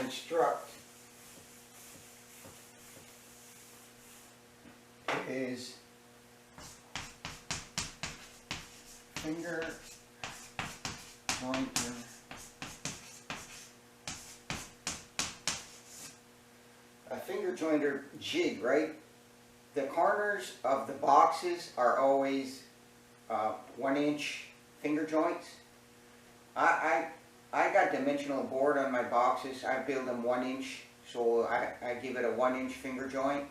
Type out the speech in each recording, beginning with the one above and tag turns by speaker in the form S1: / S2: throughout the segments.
S1: construct is finger jointer a finger jointer jig, right? The corners of the boxes are always 1-inch finger joints. I got dimensional board on my boxes. I build them 1-inch, so I give it a 1-inch finger joint.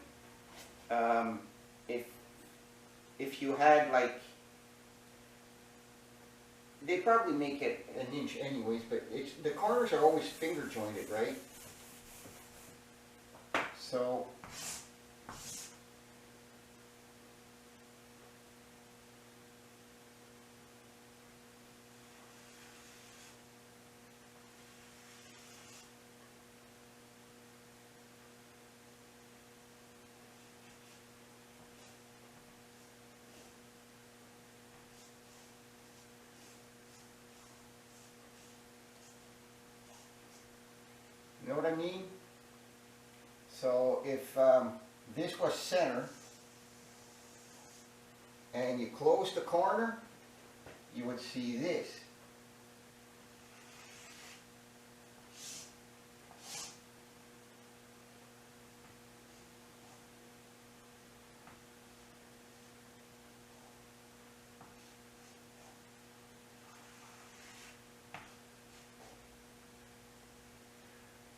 S1: If you had, like, they probably make it 1 inch anyways, but the corners are always finger jointed, right? So you know what I mean? So if this was center and you close the corner, you would see this.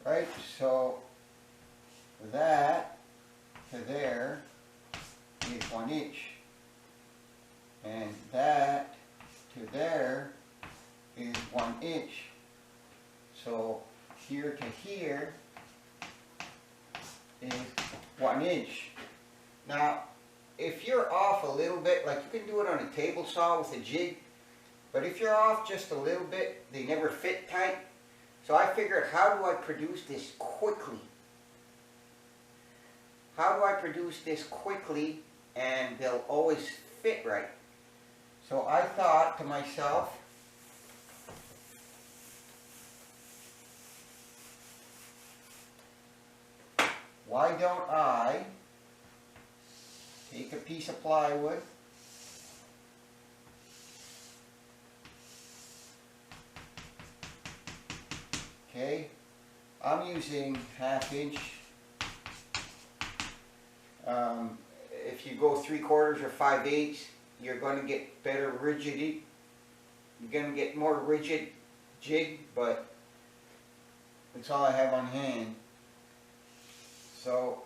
S1: Right, so that to there is 1 inch, and that to there is 1 inch. So here to here is 1 inch. Now, if you're off a little bit, like you can do it on a table saw with a jig, but if you're off just a little bit, they never fit tight. So I figured, how do I produce this quickly? How do I produce this quickly and they'll always fit right? So I thought to myself, why don't I take a piece of plywood, okay, I'm using 1/2 inch. If you go 3/4 or 5/8, you're going to get better rigidity. You're going to get more rigid jig, but that's all I have on hand. So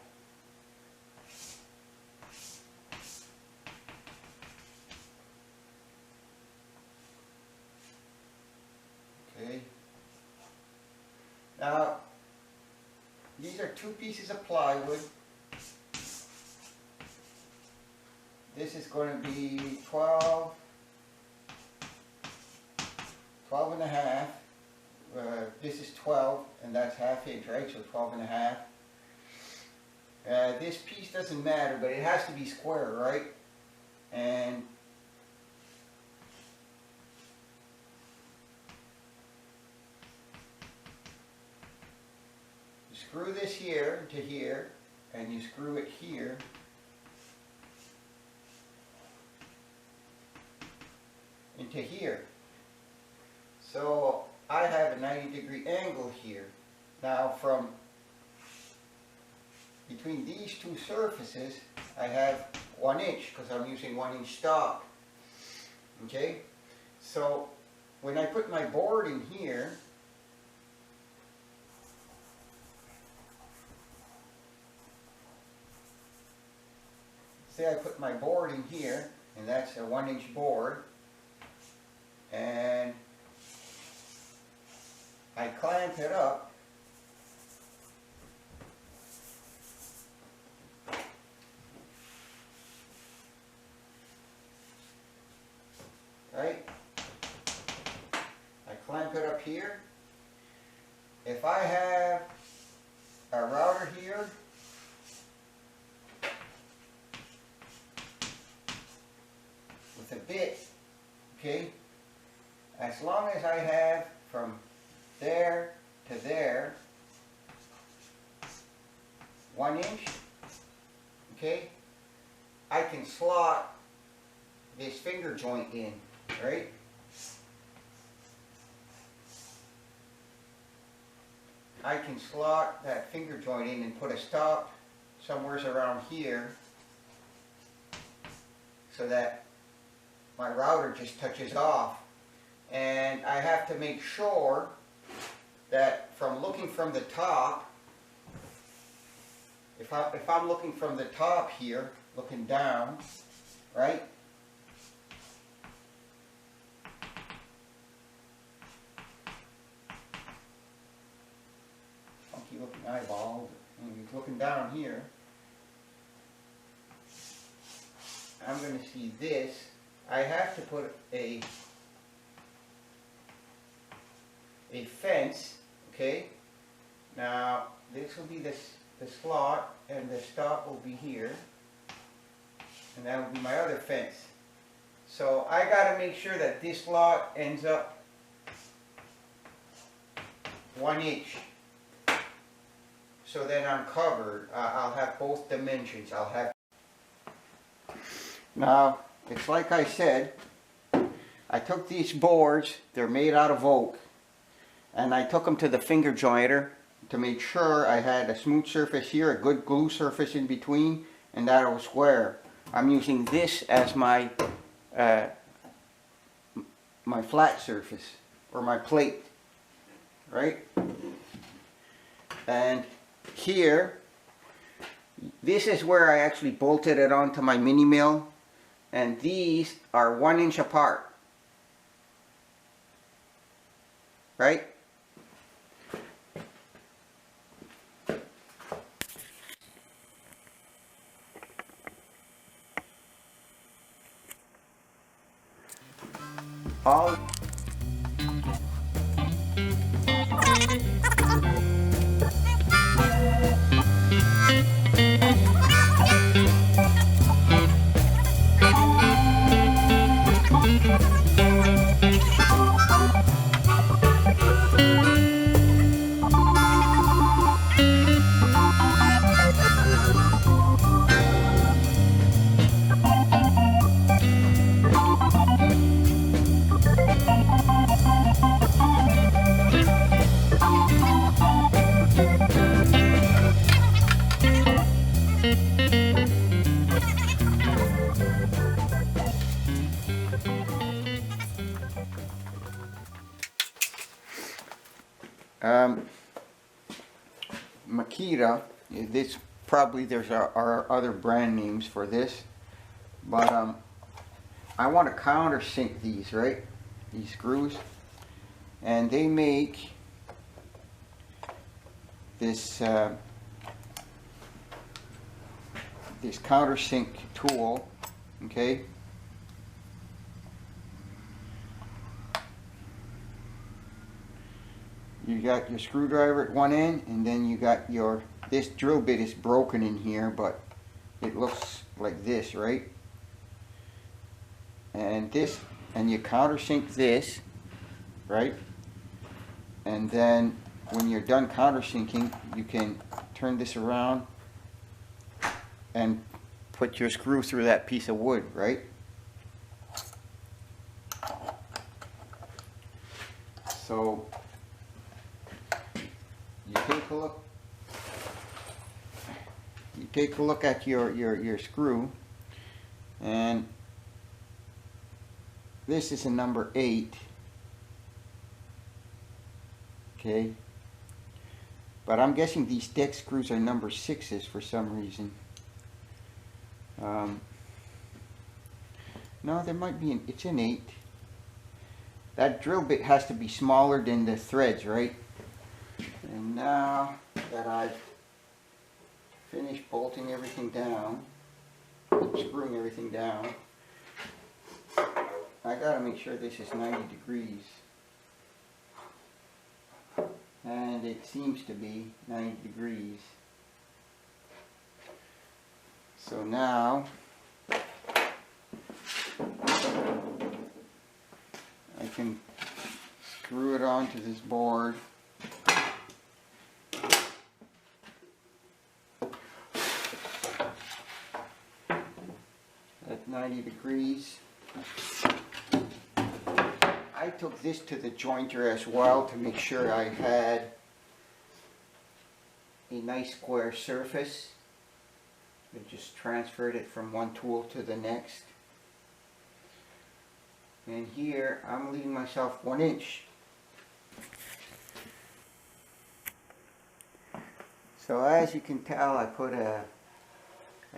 S1: okay. Now these are 2 pieces of plywood. This is going to be 12 and a half. This is 12 and that's 1/2 inch, right? So 12 and a half. This piece doesn't matter, but it has to be square, right? And you screw this here to here, and you screw it here. Into here. So I have a 90-degree angle here. Now from between these 2 surfaces I have 1 inch because I'm using 1-inch stock. Okay? So when I put my board in here, say I put my board in here, and that's a 1-inch board, and I clamp it up, right? I clamp it up here. If I have a router here, with a bit, okay, as long as I have from there to there, 1 inch, okay, I can slot this finger joint in, right? I can slot that finger joint in and put a stop somewhere around here so that my router just touches off. And I have to make sure that from looking from the top, if I'm looking from the top here, looking down, right? Funky looking eyeball, and he's looking down here. I'm going to see this. I have to put a fence, okay? Now, this will be the slot, and the stop will be here. And that will be my other fence. So I got to make sure that this slot ends up 1 inch. So then I'm covered. I'll have both dimensions. I'll have. Now, it's like I said, I took these boards, they're made out of oak, and I took them to the finger jointer to make sure I had a smooth surface here, a good glue surface in between, and that it was square. I'm using this as my my flat surface, or my plate, right? And here, this is where I actually bolted it onto my mini mill, and these are 1 inch apart, right? All Makita, this probably there's are other brand names for this, but I want to countersink these, right? These screws, and they make this this countersink tool, okay? You got your screwdriver at one end, and then you got your, this drill bit is broken in here, but it looks like this, right? And this, and you countersink this, right? And then when you're done countersinking, you can turn this around and put your screw through that piece of wood, right? So you take a look at your screw, and this is a number 8, okay, but I'm guessing these deck screws are number 6s for some reason. No, there might be it's an 8. That drill bit has to be smaller than the threads, right? And now that I've finished bolting everything down, screwing everything down, I gotta make sure this is 90 degrees. And it seems to be 90 degrees. So now I can screw it onto this board. 90 degrees. I took this to the jointer as well to make sure I had a nice square surface. I just transferred it from one tool to the next. And here I'm leaving myself 1 inch. So as you can tell, I put a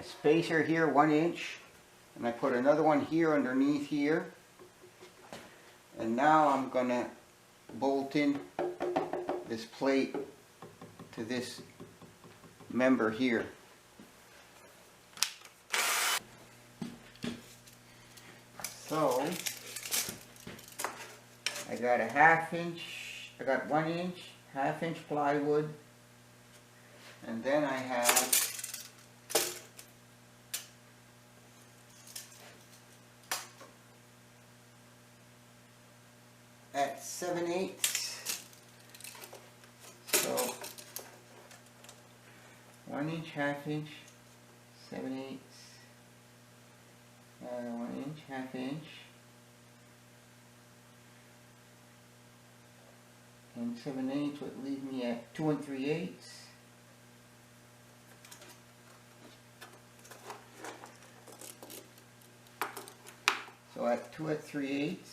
S1: spacer here, 1 inch, and I put another one here underneath here. And now I'm gonna bolt in this plate to this member here. So I got a 1/2 inch, I got 1 inch, 1/2 inch plywood, and then I have at 7/8, so 1 inch, 1/2 inch, 7/8, 1 inch, 1/2 inch, and 7/8 would leave me at 2 3/8. So at 2 3/8,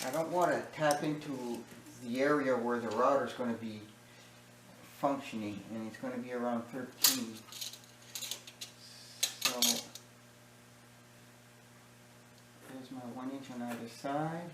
S1: I don't want to tap into the area where the router is going to be functioning, and it's going to be around 13. So there's my 1 inch on either side.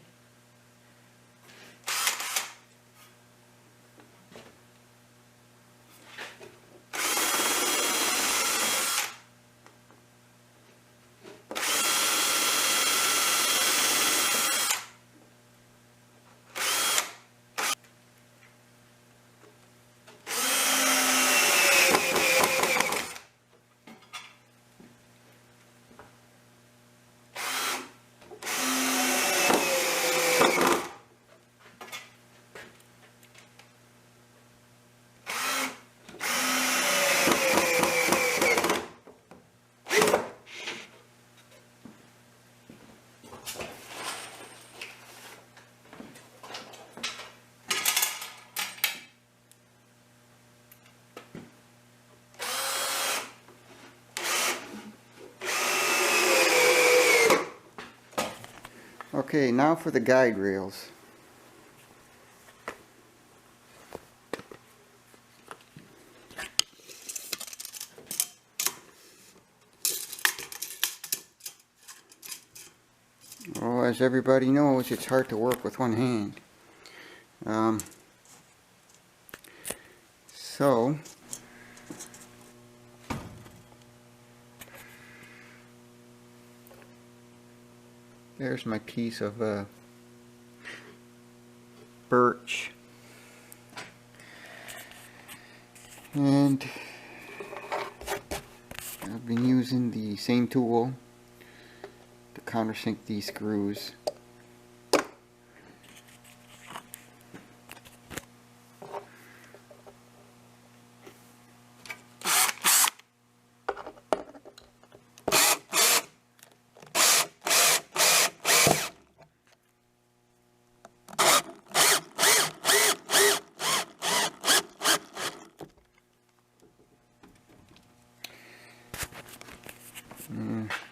S1: Okay, now for the guide rails. Well, as everybody knows, it's hard to work with one hand. So there's my piece of birch, and I've been using the same tool to countersink these screws.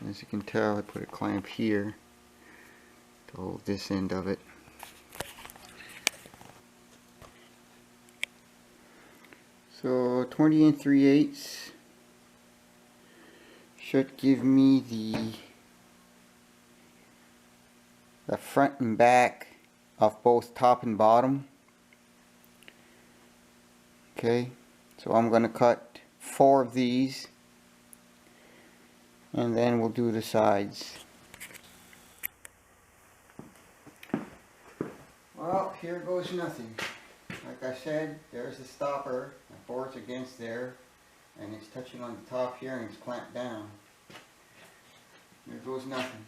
S1: As you can tell, I put a clamp here to hold this end of it. So 20 3/8 should give me the front and back of both top and bottom. Okay, so I'm going to cut 4 of these, and then we'll do the sides. Well, here goes nothing. Like I said, there's the stopper. The board's against there, and it's touching on the top here, and it's clamped down. Here goes nothing.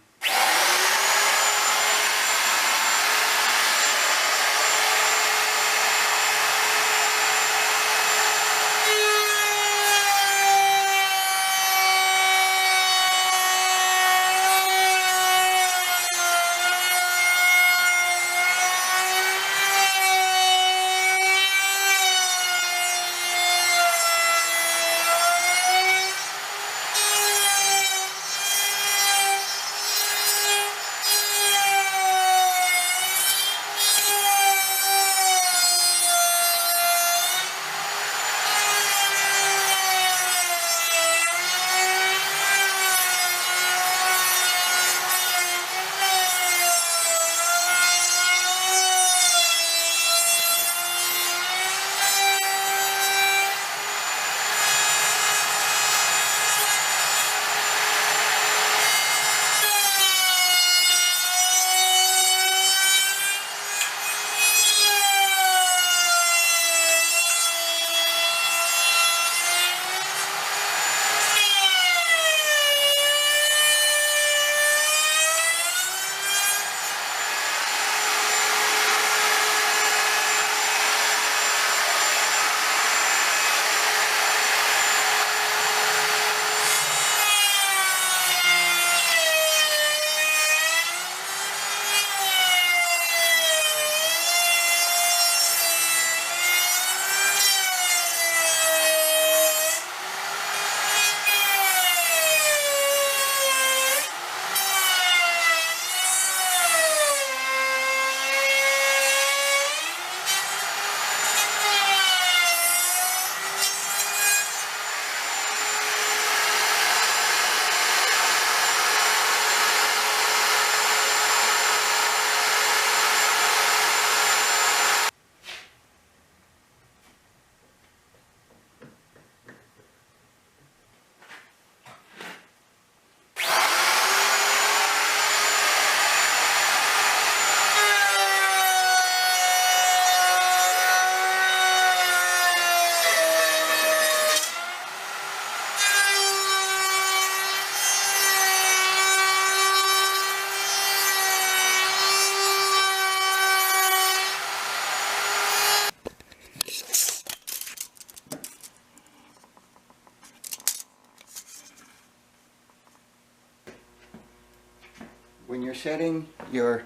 S1: when you're setting your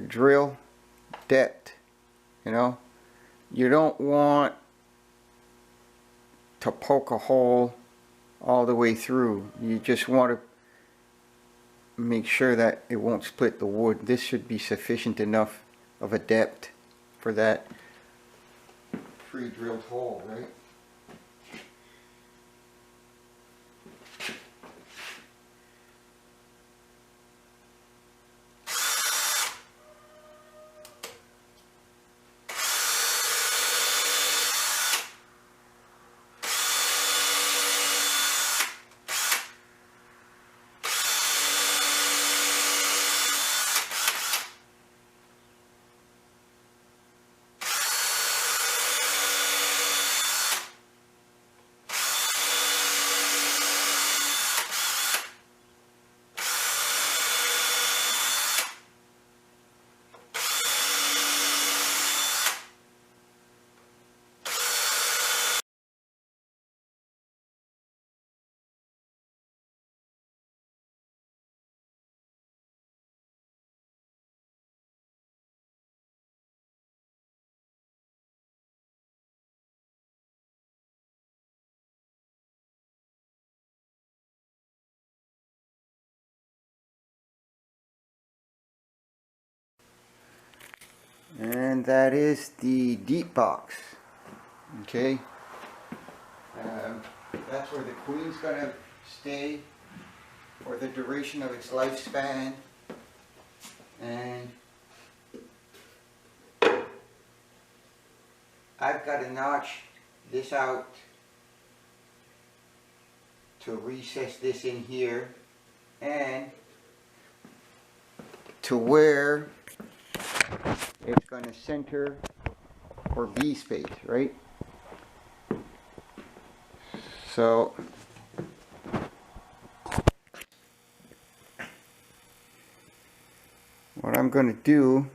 S1: drill depth, you know, you don't want to poke a hole all the way through. You just want to make sure that it won't split the wood. This should be sufficient enough of a depth for that pre-drilled hole, right? And that is the deep box. Okay, that's where the queen's gonna stay for the duration of its lifespan. And I've got to notch this out to recess this in here and to where it's going to center for bee space, right? So what I'm going to do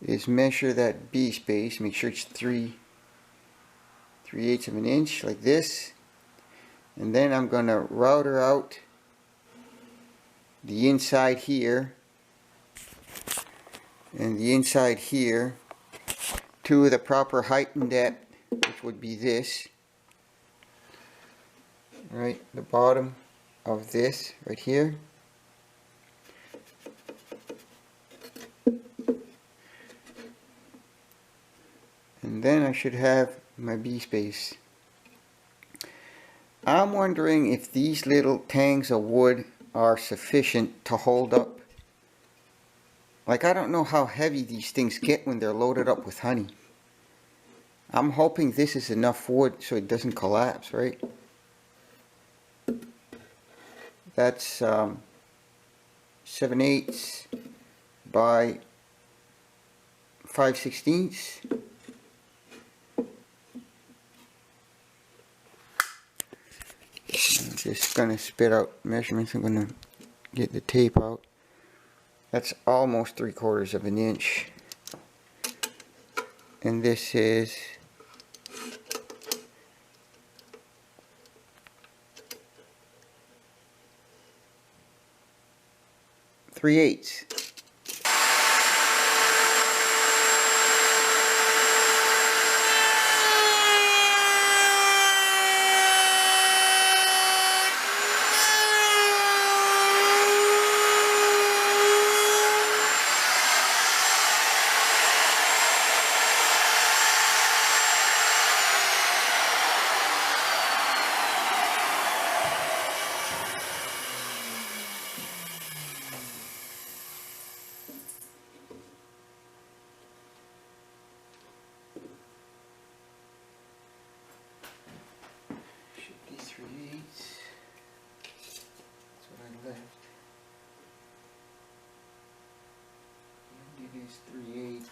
S1: is measure that bee space, make sure it's 3/8 of an inch like this, and then I'm going to router out the inside here and the inside here to the proper height and depth, which would be this, right, the bottom of this right here. And then I should have my bee space. I'm wondering if these little tangs of wood are sufficient to hold up. Like, I don't know how heavy these things get when they're loaded up with honey. I'm hoping this is enough wood so it doesn't collapse, right? That's 7/8 by 5/16. I'm just going to spit out measurements. I'm going to get the tape out. That's almost 3/4 of an inch. And this is 3/8. Should be 3/8. That's what I left. And it is 3/8.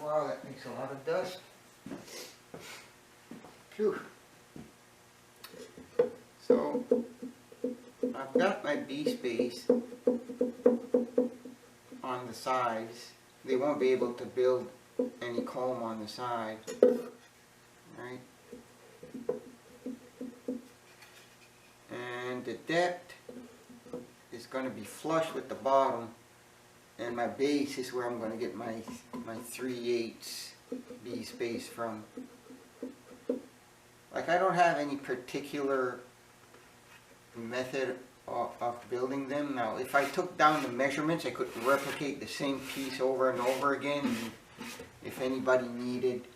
S1: Wow, that makes a lot of dust. Phew. got my bee space on the sides. They won't be able to build any comb on the side, right? And the depth is going to be flush with the bottom, and my base is where I'm going to get my 3/8 bee space from. Like, I don't have any particular method of building them. Now, if I took down the measurements, I could replicate the same piece over and over again. And if anybody needed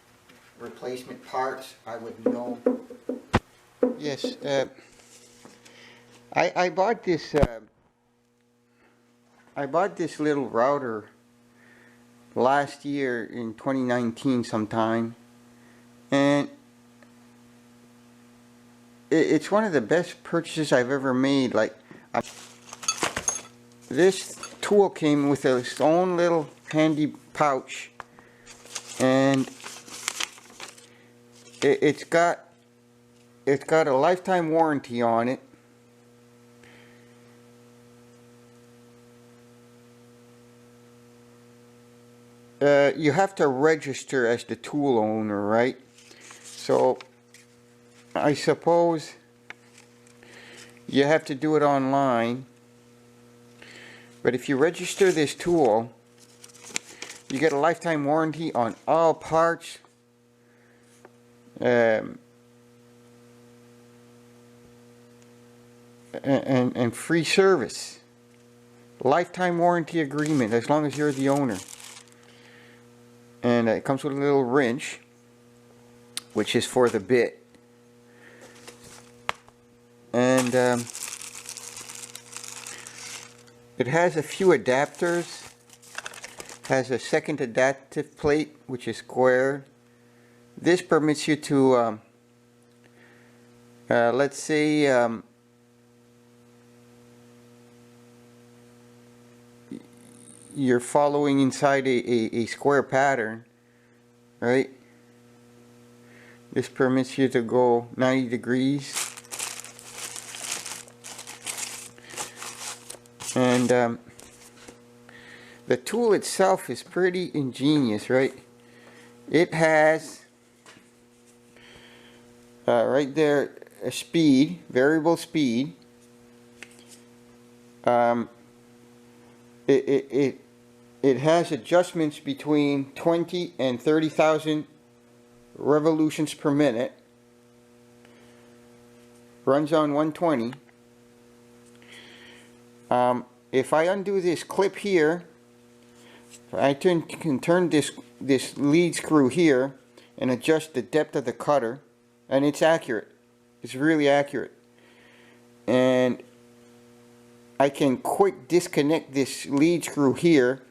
S1: replacement parts, I would know. Yes, I bought this. I bought this little router last year in 2019 sometime, and it's one of the best purchases I've ever made. Like, this tool came with its own little handy pouch, and it's got a lifetime warranty on it. You have to register as the tool owner, right? So I suppose you have to do it online. But if you register this tool, you get a lifetime warranty on all parts. And free service. Lifetime warranty agreement as long as you're the owner. And it comes with a little wrench, which is for the bit. And it has a few adapters. Has a second adaptive plate, which is square. This permits you to, let's say, you're following inside a square pattern, right? This permits you to go 90 degrees. And the tool itself is pretty ingenious, right? It has right there a speed, variable speed. It has adjustments between 20 and 30,000 revolutions per minute. Runs on 120. If I undo this clip here, I can turn this lead screw here and adjust the depth of the cutter, and it's accurate. It's really accurate. And I can quick disconnect this lead screw here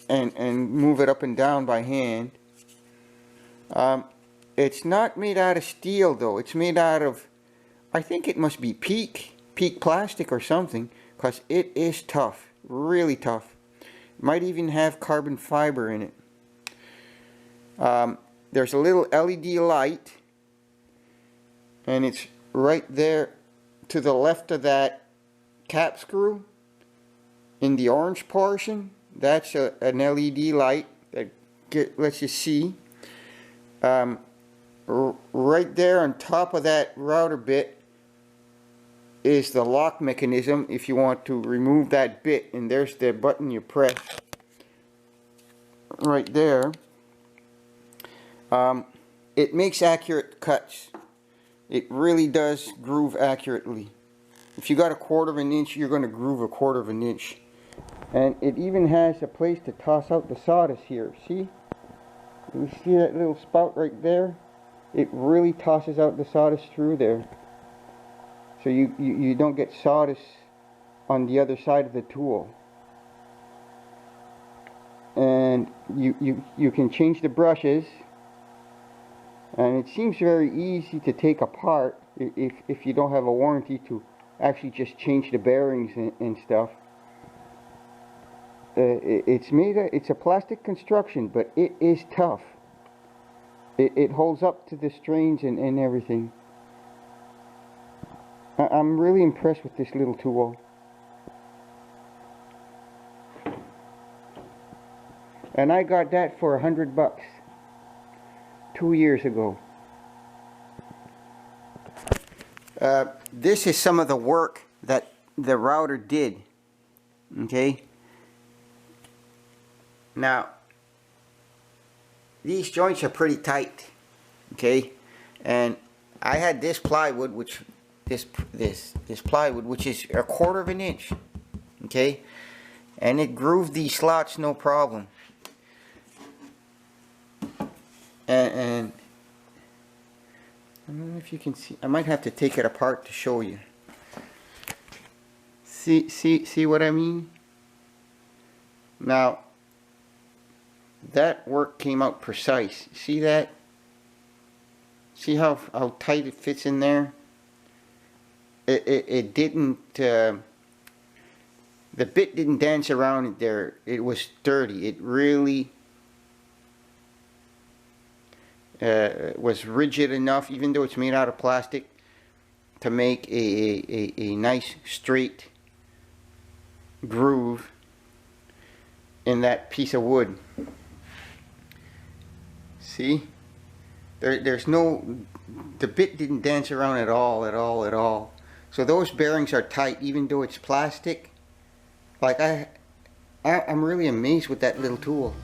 S1: and move it up and down by hand. It's not made out of steel though. It's made out of, I think it must be peak plastic or something, because it is tough, really tough. Might even have carbon fiber in it. There's a little LED light, and it's right there to the left of that cap screw in the orange portion. That's an LED light that lets you see. Right there on top of that router bit is the lock mechanism if you want to remove that bit, and there's the button you press right there. It makes accurate cuts. It really does groove accurately. If you got 1/4 of an inch, you're going to groove 1/4 of an inch. And it even has a place to toss out the sawdust here. See? You see that little spout right there? It really tosses out the sawdust through there. So you don't get sawdust on the other side of the tool. And you can change the brushes. And it seems very easy to take apart if you don't have a warranty to actually just change the bearings and stuff. It's a plastic construction, but it is tough. It holds up to the strains and everything. I'm really impressed with this little tool. And I got that for $100 2 years ago. This is some of the work that the router did. Okay. Now, these joints are pretty tight. Okay, and I had this plywood, which this plywood, which is 1/4 of an inch. Okay, and it grooved these slots no problem. And I don't know if you can see. I might have to take it apart to show you. See what I mean? Now, that work came out precise. See that? See how tight it fits in there? It didn't, the bit didn't dance around there. It was sturdy. It really was rigid enough, even though it's made out of plastic, to make a nice straight groove in that piece of wood. See? There's no, the bit didn't dance around at all. So those bearings are tight, even though it's plastic. Like I'm really amazed with that little tool.